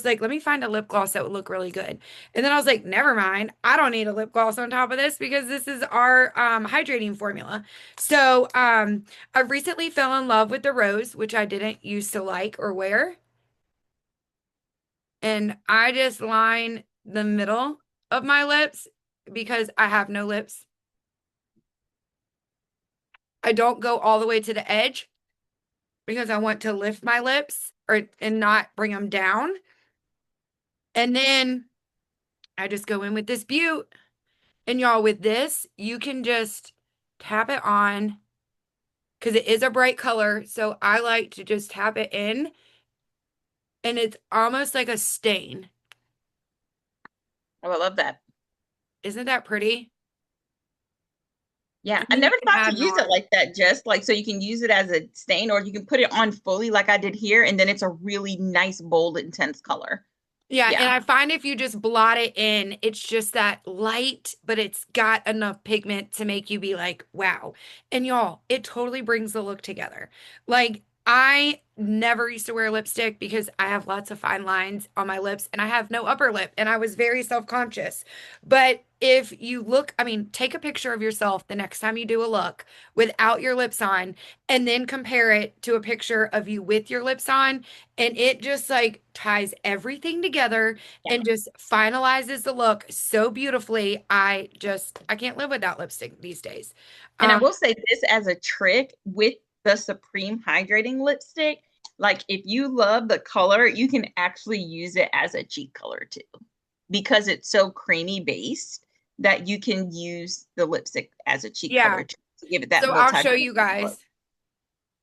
like, let me find a lip gloss that would look really good. And then I was like, never mind. I don't need a lip gloss on top of this because this is our hydrating formula. So, I recently fell in love with the rose, which I didn't used to like or wear. And I just line the middle of my lips because I have no lips. I don't go all the way to the edge because I want to lift my lips or and not bring them down. And then I just go in with this butte. And y'all, with this, you can just tap it on because it is a bright color. So I like to just tap it in and it's almost like a stain. oh, I love that. Isn't that pretty? Yeah, And I then you never can thought to add use it more. like that, just like so you can use it as a stain or you can put it on fully like I did here, and then it's a really nice, bold, intense color. Yeah, and Yeah. I find if you just blot it in, it's just that light, but it's got enough pigment to make you be like, wow. And y'all, it totally brings the look together. Like, I never used to wear lipstick because I have lots of fine lines on my lips and I have no upper lip, and I was very self-conscious. But if you look, I mean, take a picture of yourself the next time you do a look without your lips on, and then compare it to a picture of you with your lips on and it just like ties everything together Yeah. and just finalizes the look so beautifully. I can't live without lipstick these days. And I Um, will say this as a trick with the Supreme Hydrating Lipstick. Like, if you love the color, you can actually use it as a cheek color too, because it's so creamy based that you can use the lipstick as a cheek yeah. color to give it that So I'll multi show you look. guys.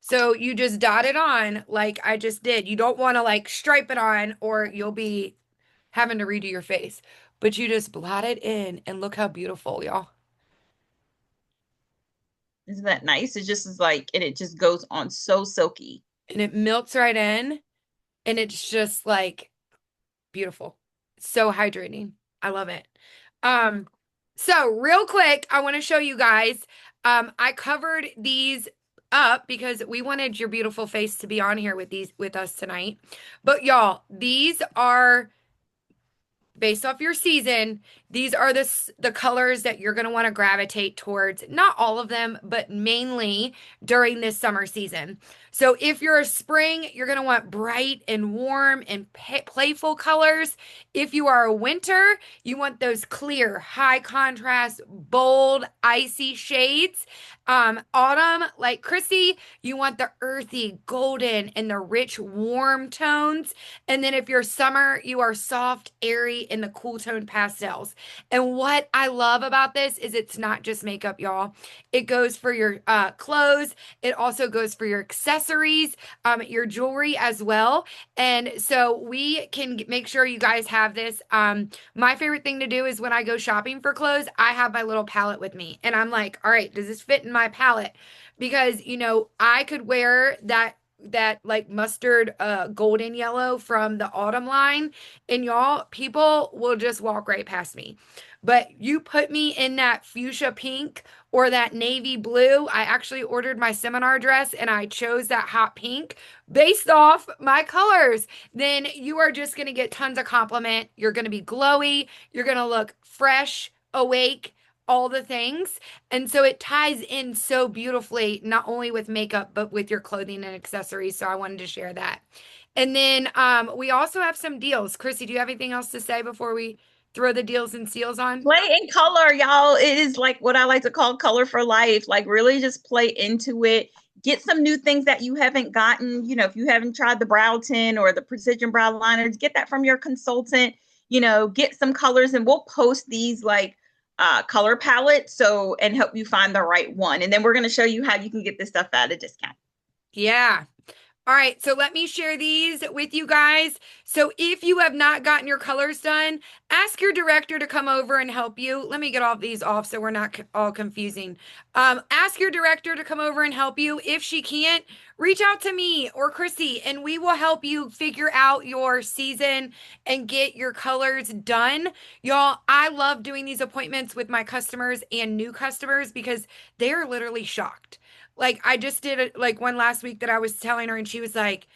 So you just dot it on like I just did. You don't want to like stripe it on or you'll be having to redo your face. But you just blot it in and look how beautiful, y'all. Isn't that nice? It just is like, and it just goes on so silky. And it melts right in and it's just like beautiful. So hydrating. I love it. Um, So, real quick, I want to show you guys. I covered these up because we wanted your beautiful face to be on here with these with us tonight. But y'all, these are based off your season, these are the colors that you're going to want to gravitate towards. Not all of them, but mainly during this summer season. So if you're a spring, you're going to want bright and warm and playful colors. If you are a winter, you want those clear, high contrast, bold, icy shades. Autumn, like Chrissy, you want the earthy, golden, and the rich, warm tones. And then if you're summer, you are soft, airy, in the cool tone pastels. And what I love about this is it's not just makeup, y'all. It goes for your clothes. It also goes for your accessories, your jewelry as well. And so we can make sure you guys have this. My favorite thing to do is when I go shopping for clothes, I have my little palette with me. And I'm like, all right, does this fit in my palette? Because, I could wear that like mustard golden yellow from the autumn line, and y'all, people will just walk right past me. But you put me in that fuchsia pink or that navy blue. I actually ordered my seminar dress and I chose that hot pink based off my colors. Then you are just going to get tons of compliment. You're going to be glowy, you're going to look fresh, awake, all the things. And so it ties in so beautifully, not only with makeup, but with your clothing and accessories. So I wanted to share that. And then we also have some deals. Chrissy, do you have anything else to say before we throw the deals and seals on? Play in color, y'all. It is like what I like to call color for life. Like really just play into it. Get some new things that you haven't gotten. If you haven't tried the brow tint or the precision brow liners, get that from your consultant. Get some colors, and we'll post these like color palettes and help you find the right one. And then we're going to show you how you can get this stuff at a discount. Yeah. All right, so let me share these with you guys. So if you have not gotten your colors done, ask your director to come over and help you. Let me get all these off so we're not all confusing. Ask your director to come over and help you. If she can't, reach out to me or Chrissy, and we will help you figure out your season and get your colors done. Y'all, I love doing these appointments with my customers and new customers because they are literally shocked. Like I just did like one last week that I was telling her and she was like,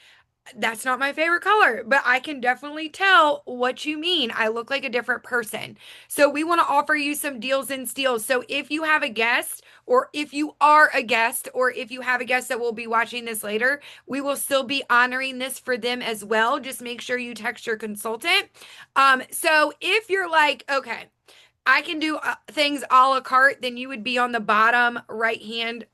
that's not my favorite color, but I can definitely tell what you mean. I look like a different person. So we want to offer you some deals and steals. So if you have a guest or if you are a guest or if you have a guest that will be watching this later, we will still be honoring this for them as well. Just make sure you text your consultant. So if you're like, okay, I can do things a la carte, then you would be on the bottom right hand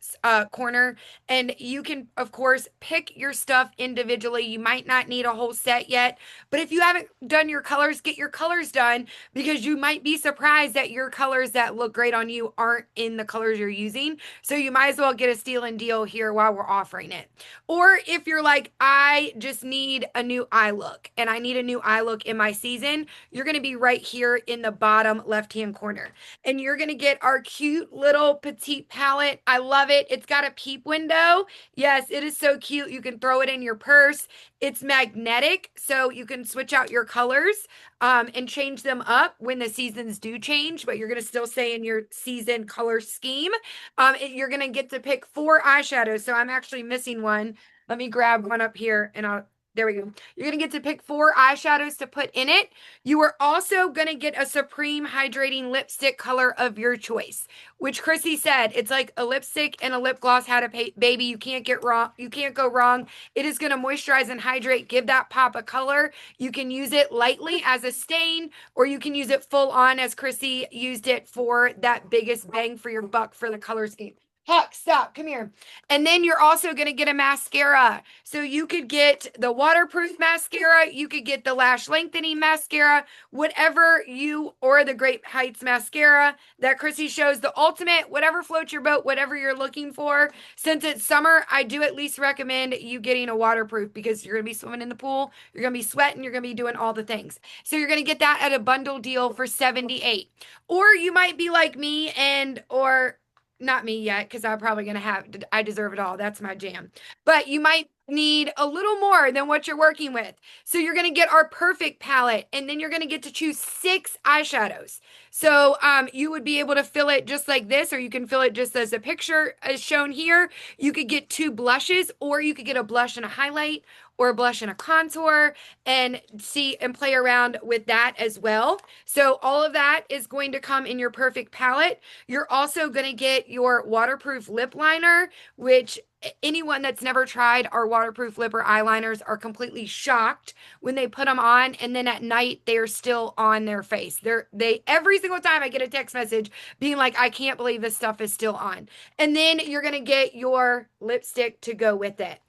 corner. And you can, of course, pick your stuff individually. You might not need a whole set yet. But if you haven't done your colors, get your colors done because you might be surprised that your colors that look great on you aren't in the colors you're using. So you might as well get a steal and deal here while we're offering it. Or if you're like, I just need a new eye look and I need a new eye look in my season, you're going to be right here in the bottom left hand corner. And you're going to get our cute little petite palette. I love it. It's got a peep window. Yes, it is so cute. You can throw it in your purse. It's magnetic, so you can switch out your colors and change them up when the seasons do change, but you're going to still stay in your season color scheme. You're going to get to pick 4 eyeshadows. So I'm actually missing one. Let me grab one up here and there we go. You're going to get to pick 4 eyeshadows to put in it. You are also going to get a Supreme Hydrating Lipstick color of your choice, which Chrissy said, it's like a lipstick and a lip gloss had a baby. You can't get wrong. You can't go wrong. It is going to moisturize and hydrate, give that pop of color. You can use it lightly as a stain, or you can use it full on as Chrissy used it for that biggest bang for your buck for the color scheme. Huck, stop, come here. And then you're also going to get a mascara. So you could get the waterproof mascara, you could get the lash lengthening mascara, whatever you, or the Great Heights mascara that Chrissy shows, the ultimate, whatever floats your boat, whatever you're looking for. Since it's summer, I do at least recommend you getting a waterproof because you're going to be swimming in the pool, you're going to be sweating, you're going to be doing all the things. So you're going to get that at a bundle deal for 78. Or you might be like me or not me yet, because I'm probably going to have, I deserve it all. That's my jam. But you might need a little more than what you're working with. So you're going to get our perfect palette, and then you're going to get to choose 6 eyeshadows. So you would be able to fill it just like this, or you can fill it just as a picture as shown here. You could get 2 blushes, or you could get a blush and a highlight, or a blush and a contour, and see and play around with that as well. So all of that is going to come in your perfect palette. You're also going to get your waterproof lip liner, which anyone that's never tried our waterproof lip or eyeliners are completely shocked when they put them on, and then at night they're still on their face. They every single time I get a text message being like, I can't believe this stuff is still on. And then you're gonna get your lipstick to go with it.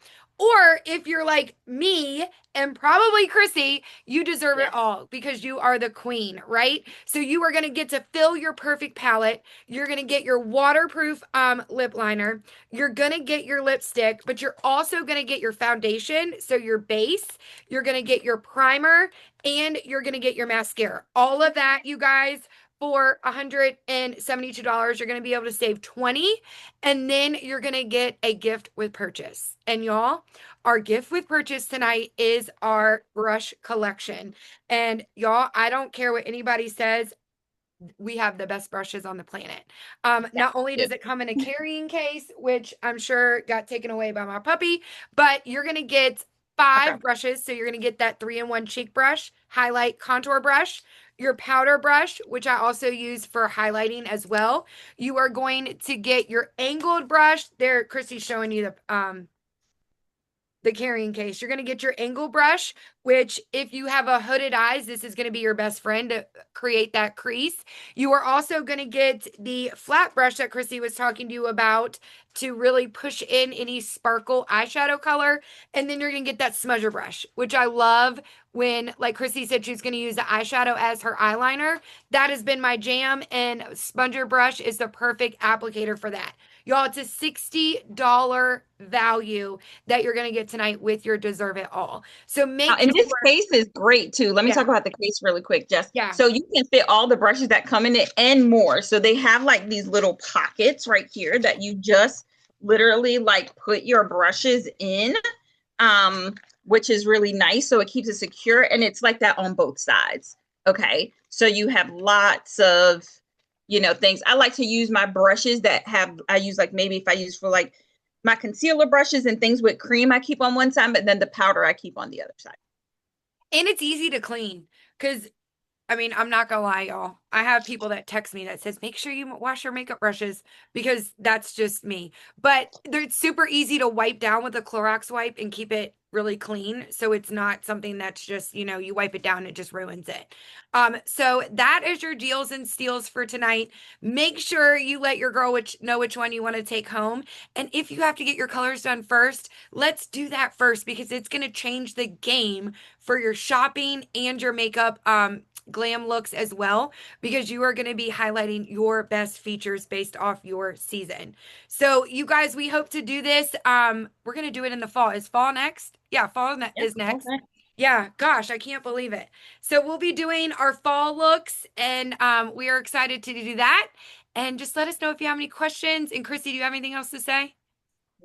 Or if you're like me and probably Chrissy, you deserve it Yes. all because you are the queen, right? So you are going to get to fill your perfect palette. You're going to get your waterproof lip liner. You're going to get your lipstick, but you're also going to get your foundation, so your base. You're going to get your primer, and you're going to get your mascara. All of that, you guys, for $172, you're going to be able to save 20, and then you're going to get a gift with purchase. And y'all, our gift with purchase tonight is our brush collection. And y'all, I don't care what anybody says, we have the best brushes on the planet. Yeah. Not only Yes. does it come in a carrying case, which I'm sure got taken away by my puppy, but you're going to get Okay. 5 brushes. So you're going to get that 3-in-1 cheek brush, highlight contour brush, your powder brush, which I also use for highlighting as well. You are going to get your angled brush. There, Christy's showing you the carrying case. You're going to get your angle brush, which if you have a hooded eyes, this is going to be your best friend to create that crease. You are also going to get the flat brush that Chrissy was talking to you about to really push in any sparkle eyeshadow color. And then you're going to get that smudger brush, which I love when, like Chrissy said, she's going to use the eyeshadow as her eyeliner. That has been my jam, and smudger brush is the perfect applicator for that. Y'all, it's a $60 value that you're going to get tonight with your Deserve It All. So make And this sure, case is great too. Let me yeah, talk about the case really quick, Jess. yeah. So you can fit all the brushes that come in it and more. So they have like these little pockets right here that you just literally like put your brushes in, which is really nice. So it keeps it secure, and it's like that on both sides. Okay. So you have lots of, things. I like to use my brushes I use like maybe if I use for like my concealer brushes and things with cream, I keep on one side, but then the powder I keep on the other side. And it's easy to clean because I mean, I'm not gonna lie, y'all. I have people that text me that says, make sure you wash your makeup brushes because that's just me. But it's super easy to wipe down with a Clorox wipe and keep it really clean. So it's not something that's just, you wipe it down, it just ruins it. So that is your deals and steals for tonight. Make sure you let your girl know which one you want to take home. And if you have to get your colors done first, let's do that first because it's gonna change the game for your shopping and your makeup. Glam looks as well because you are going to be highlighting your best features based off your season. So you guys, we hope to do this. We're going to do it in the fall. Is fall next? Yeah, Yeah. is next. Okay. Yeah, gosh, I can't believe it. So we'll be doing our fall looks, and we are excited to do that. And just let us know if you have any questions. And Chrissy, do you have anything else to say?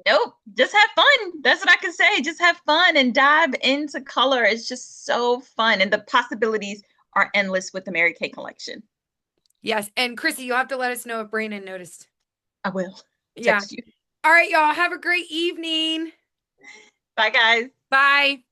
Nope. Just have fun. That's what I can say. Just have fun and dive into color. It's just so fun. And the possibilities are endless with the Mary Kay collection. Yes. And Chrissy, you'll have to let us know if Brandon noticed. I will Yeah. text you. All right, y'all. Have a great evening. Bye, guys. Bye.